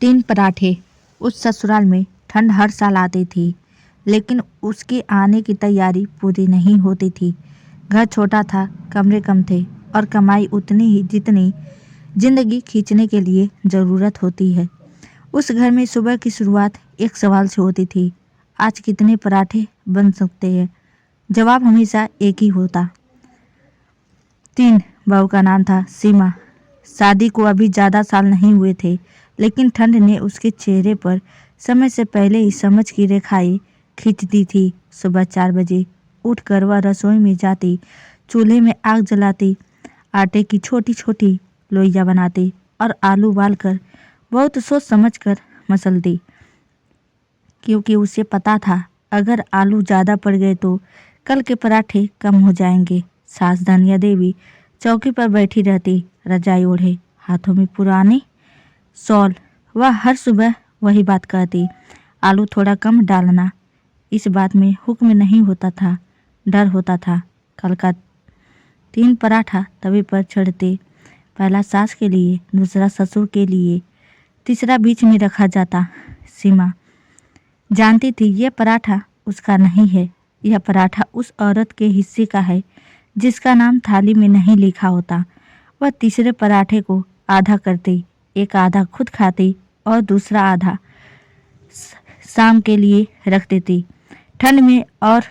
3 पराठे। उस ससुराल में ठंड हर साल आती थी, लेकिन उसके आने की तैयारी पूरी नहीं होती थी। घर छोटा था, कमरे कम थे और कमाई उतनी ही जितनी जिंदगी खींचने के लिए ज़रूरत होती है। उस घर में सुबह की शुरुआत एक सवाल से होती थी, आज कितने पराठे बन सकते हैं? जवाब हमेशा एक ही होता, 3। बहू का नाम था सीमा। शादी को अभी ज़्यादा साल नहीं हुए थे, लेकिन ठंड ने उसके चेहरे पर समय से पहले ही समझ की रेखाएं खींच दी थी। सुबह 4 बजे उठकर वह रसोई में जाती, चूल्हे में आग जलाती, आटे की छोटी छोटी लोइयां बनाती और आलू उबालकर बहुत सोच समझकर मसलती, क्योंकि उसे पता था अगर आलू ज़्यादा पड़ गए तो कल के पराठे कम हो जाएंगे। सास धनिया देवी चौकी पर बैठी रहती, रजाई ओढ़े, हाथों में पुरानी शॉल। वह हर सुबह वही बात कहती, आलू थोड़ा कम डालना। इस बात में हुक्म नहीं होता था, डर होता था। कल का 3 पराठा तवे पर चढ़ते, पहला सास के लिए, दूसरा ससुर के लिए, तीसरा बीच में रखा जाता। सीमा जानती थी यह पराठा उसका नहीं है, यह पराठा उस औरत के हिस्से का है जिसका नाम थाली में नहीं लिखा होता। वह तीसरे पराठे को आधा करती, एक आधा खुद खाती और दूसरा आधा शाम के लिए रख देती। ठंड में और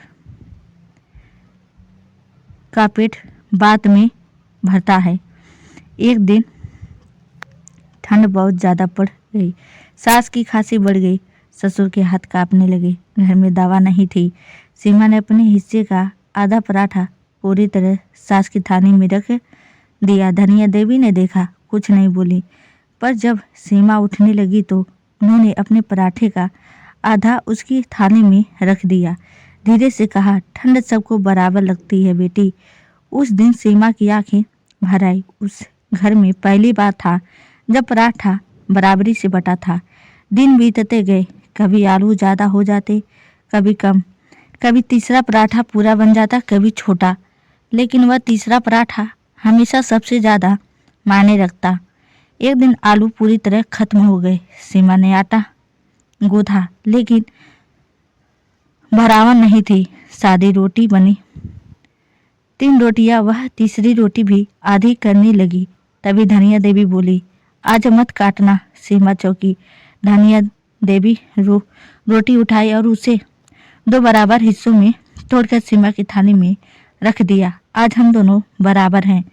का पेट बाद में भरता है। एक दिन ठंड बहुत ज़्यादा पड़ गई, सास की खांसी बढ़ गई, ससुर के हाथ कांपने लगे। घर में दवा नहीं थी। सीमा ने अपने हिस्से का आधा पराठा पूरी तरह सास की थाली में रख दिया। धनिया देवी ने देखा, कुछ नहीं बोली, पर जब सीमा उठने लगी तो उन्होंने अपने पराठे का आधा उसकी थाली में रख दिया। धीरे से कहा, ठंड सबको बराबर लगती है बेटी। उस दिन सीमा की आंखें भर आई। उस घर में पहली बार था जब पराठा बराबरी से बटा था। दिन बीतते गए, कभी आलू ज़्यादा हो जाते, कभी कम, कभी तीसरा पराठा पूरा बन जाता, कभी छोटा, लेकिन वह तीसरा पराठा हमेशा सबसे ज़्यादा मायने रखता। एक दिन आलू पूरी तरह खत्म हो गए। सीमा ने आटा गूंथा, लेकिन भरावन नहीं थी। सादी रोटी बनी, 3 रोटियां। वह तीसरी रोटी भी आधी करने लगी, तभी धनिया देवी बोली, आज मत काटना। सीमा चौकी। धनिया देवी रोटी उठाई और उसे 2 बराबर हिस्सों में तोड़कर सीमा की थाली में रख दिया। आज हम दोनों बराबर हैं।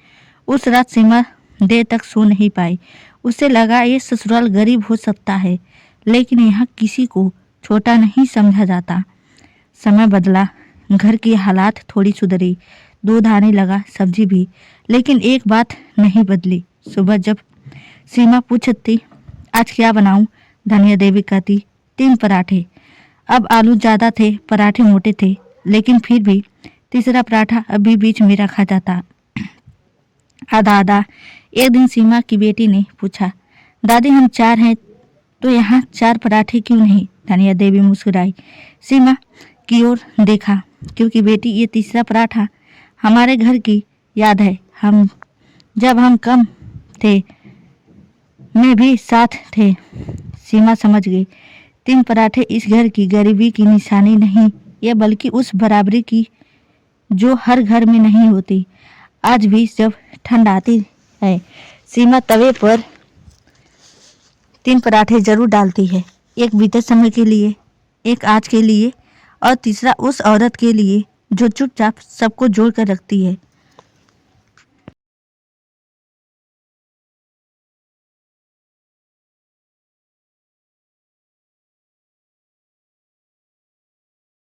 उस रात सीमा देर तक सो नहीं पाई। उसे लगा ये ससुराल गरीब हो सकता है, लेकिन यहाँ किसी को छोटा नहीं समझा जाता। समय बदला, घर की हालात थोड़ी सुधरी, दूध आने लगा, सब्जी भी, लेकिन एक बात नहीं बदली। सुबह जब सीमा पूछती, आज क्या बनाऊं? धनिया देवी कहती, 3 पराठे। अब आलू ज़्यादा थे, पराठे मोटे थे, लेकिन फिर भी तीसरा पराठा अभी बीच में रखा जाता, आधा आधा। एक दिन सीमा की बेटी ने पूछा, दादी हम 4 हैं तो यहाँ 4 पराठे क्यों नहीं? धनिया देवी मुस्कुराई, सीमा की ओर देखा, क्योंकि बेटी ये तीसरा पराठा हमारे घर की याद है। जब हम कम थे में भी साथ थे। सीमा समझ गई, 3 पराठे इस घर की गरीबी की निशानी नहीं, ये बल्कि उस बराबरी की जो हर घर में नहीं होती। आज भी जब ठंड आती है, सीमा तवे पर 3 पराठे जरूर डालती है, एक बीते समय के लिए, एक आज के लिए और तीसरा उस औरत के लिए जो चुपचाप सबको जोड़ कर रखती है।